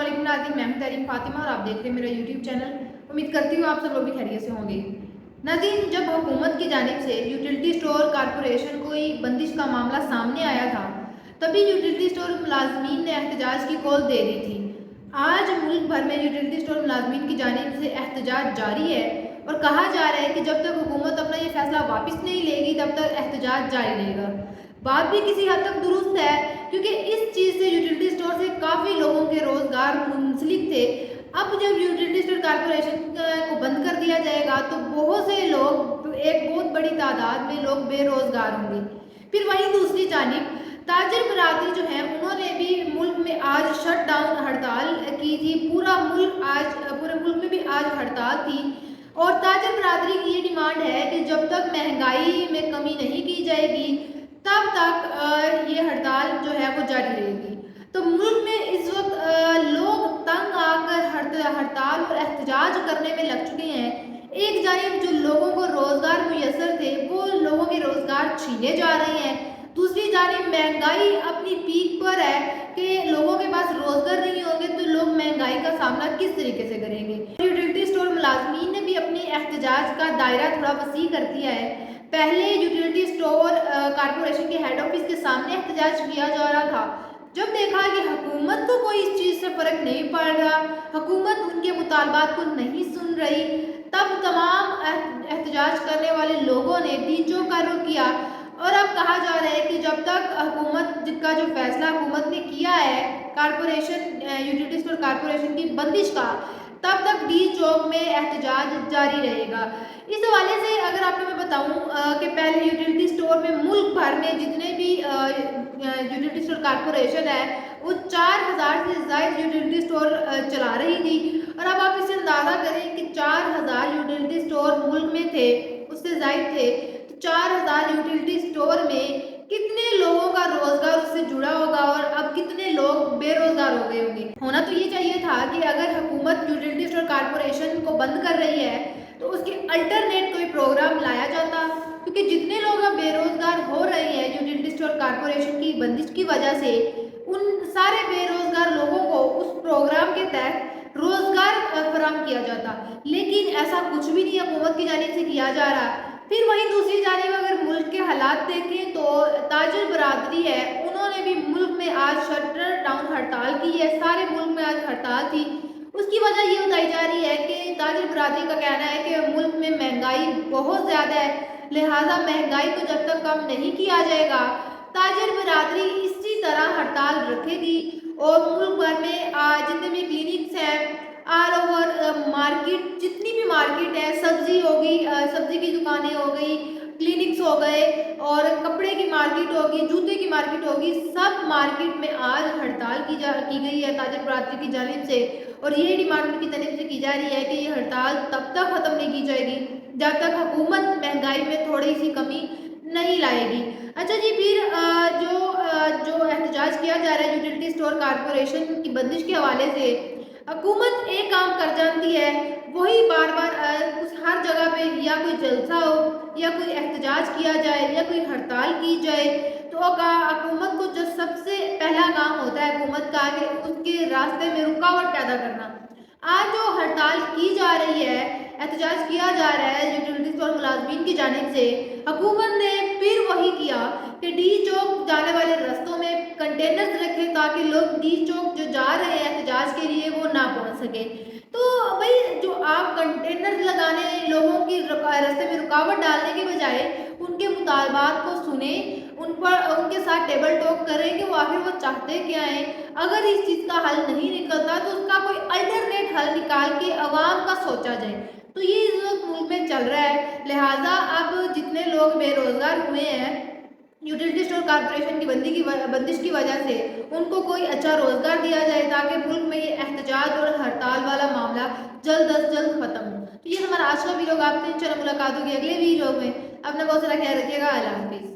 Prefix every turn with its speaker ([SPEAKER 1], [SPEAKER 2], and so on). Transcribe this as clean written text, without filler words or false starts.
[SPEAKER 1] वालेकुम नाज़रीन, मैं हूं तहरीन फातिमा और आप देख रहे हैं मेरा यूट्यूब चैनल। उम्मीद करती हूँ आप सब लोग भी खैरियत से होंगे। नाज़रीन, जब हुकूमत की जानिब से यूटिलिटी स्टोर कॉरपोरेशन कोई बंदिश का मामला सामने आया था, तभी यूटिलिटी स्टोर मुलाजमीन ने एहतजाज की कॉल दे दी थी। आज मुल्क भर में यूटिलिटी स्टोर मुलाजमीन की जानिब से एहतजाज जारी है और कहा जा रहा है कि जब तक हुकूमत अपना ये फैसला वापस नहीं लेगी तब तक एहतजाज जारी रहेगा। बात भी किसी हद तक दुरुस्त है, क्योंकि इस चीज़ से यूटिलिटी स्टोर से काफ़ी लोगों के रोज़गार मुंसलिक थे। अब जब यूटिलिटी स्टोर कॉरपोरेशन को बंद कर दिया जाएगा तो बहुत से लोग, एक बहुत बड़ी तादाद में लोग बेरोज़गार होंगे। फिर वहीं दूसरी जानिब ताजर बरादरी जो है, उन्होंने भी मुल्क में आज शट डाउन हड़ताल की थी। पूरे मुल्क में भी आज हड़ताल थी और ताजर बरादरी की ये डिमांड है कि जब तक महंगाई में कमी नहीं की जाएगी तब तक ये हड़ताल जो है वो जारी रहेगी। तो मुल्क में इस वक्त लोग तंग आकर हड़ताल और एहतजाज करने में लग चुके हैं। एक जानिब जो लोगों को रोज़गार मुयस्सर थे वो लोगों के रोज़गार छीने जा रहे हैं, दूसरी जानिब महंगाई अपनी पीक पर है कि लोगों के पास रोज़गार नहीं होंगे तो लोग महंगाई का सामना किस तरीके से करेंगे। यूटिलिटी स्टोर मुलाजमीन ने भी अपने एहतजाज का दायरा थोड़ा वसी कर दिया है। पहले यूटिलिटी स्टोर कॉरपोरेशन के हेड ऑफिस के सामने एहतजाज किया जा रहा था। जब देखा कि हुकूमत को कोई इस चीज़ से फ़र्क नहीं पड़ रहा, हुकूमत उनके मुतालबात को नहीं सुन रही, तब तमाम एहतजाज करने वाले लोगों ने डी चौक का रुख किया। और अब कहा जा रहा है कि जब तक हुकूमत का जो फैसला हुकूमत ने किया है यूटिलिटी स्टोर कॉरपोरेशन की बंदिश का, तब तक डी चौक में एहतजाज जारी रहेगा। इस हवाले से अगर आपको मैं बताऊं कि पहले यूटिलिटी स्टोर में मुल्क भर में जितने भी यूटिलिटी स्टोर कॉरपोरेशन है वो 4000 से ज़ायद यूटिलिटी स्टोर चला रही थी। और अब आप इसे अंदाज़ा करें कि 4000 यूटिलिटी स्टोर मुल्क में थे, उससे ज़ायद थे, तो 4000 यूटिलिटी स्टोर में कितने लोगों का रोज़गार उससे जुड़ा होगा और अब कितने लोग बेरोज़गार हो गए होंगे। होना तो ये चाहिए था कि अगर हुकूमत यूटिलिटी स्टोर कॉरपोरेशन को बंद कर रही है तो उसके अल्टरनेट कोई प्रोग्राम लाया जाता, क्योंकि जितने लोग अब बेरोज़गार हो रहे हैं यूटिलिटी स्टोर कॉरपोरेशन की बंदिश की वजह से, उन सारे बेरोज़गार लोगों को उस प्रोग्राम के तहत रोज़गार फराहम किया जाता। लेकिन ऐसा कुछ भी नहीं हुकूमत की जानिब से किया जा रहा। फिर वहीं दूसरी जानिब अगर मुल्क के हालात देखें तो ताजर बरादरी है, उन्होंने भी मुल्क में आज शटर डाउन हड़ताल की है। सारे मुल्क में आज हड़ताल थी। उसकी वजह ये बताई जा रही है कि ताजर बरादरी का कहना है कि मुल्क में महंगाई बहुत ज़्यादा है, लिहाजा महंगाई को जब तक कम नहीं किया जाएगा ताजर बरादरी इसी तरह हड़ताल रखेगी। और मुल्क भर में जितने भी क्लिनिक्स हैं, ऑल ओवर मार्केट, जितनी भी मार्केट है, सब्जी हो गई, सब्जी की दुकानें हो गई, क्लिनिक्स हो गए और कपड़े की मार्केट होगी, जूते की मार्केट होगी, सब मार्केट में आज हड़ताल की गई है ताजर बरादरी की जानिब से। और ये डिमांड उनकी तरफ से की जा रही है कि ये हड़ताल तब तक ख़त्म नहीं की जाएगी जब तक हुकूमत महंगाई में थोड़ी सी कमी नहीं लाएगी। अच्छा जी, फिर जो एहतजाज किया जा रहा है यूटिलिटी स्टोर कॉरपोरेशन की बंदिश के हवाले से, हुकूमत एक काम कर जाती है, वही बार बार हर जगह पे या कोई जलसा हो या कोई एहतजाज किया जाए या कोई हड़ताल की जाए तो हुकूमत को जो सबसे पहला काम होता है हुकूमत का कि उसके रास्ते में रुकावट पैदा करना। आज जो हड़ताल की जा रही है, एहतजाज किया जा रहा है यूटिलिटी स्टोर मुलाजमीन की जानिब से, हुकूमत ने फिर वही किया कि डी चौक जाने वाले रास्तों में कंटेनर्स रखे ताकि लोग डी चौक जो जा रहे हैं एहतजाज के लिए वो ना पहुंच सके। तो भाई, जो आप कंटेनर लगाने, लोगों की रास्ते में रुकावट डालने के बजाय उनके मुतालबात को सुने, उन पर उनके साथ टेबल टॉक करें कि वो आखिर वो चाहते क्या हैं। अगर इस चीज़ का हल नहीं निकलता तो उसका कोई अल्टरनेट हल निकाल के अवाम का सोचा जाए। तो ये इस वक्त मुल्क में चल रहा है। लिहाजा अब जितने लोग बेरोज़गार हुए हैं यूटिलिटी स्टोर कॉरपोरेशन की बंदिश की वजह से, उनको कोई अच्छा रोज़गार दिया जाए ताकि मुल्क में ये एहतजाज और हड़ताल वाला मामला जल्द अज जल्द ख़त्म हो। तो ये हमारा आज का वीडियो। आपसे इंशाल्लाह मुलाकात होगी अगले वीडियो में। अपना बहुत सारा ख्याल रखिएगा। अल्लाह हाफिज़।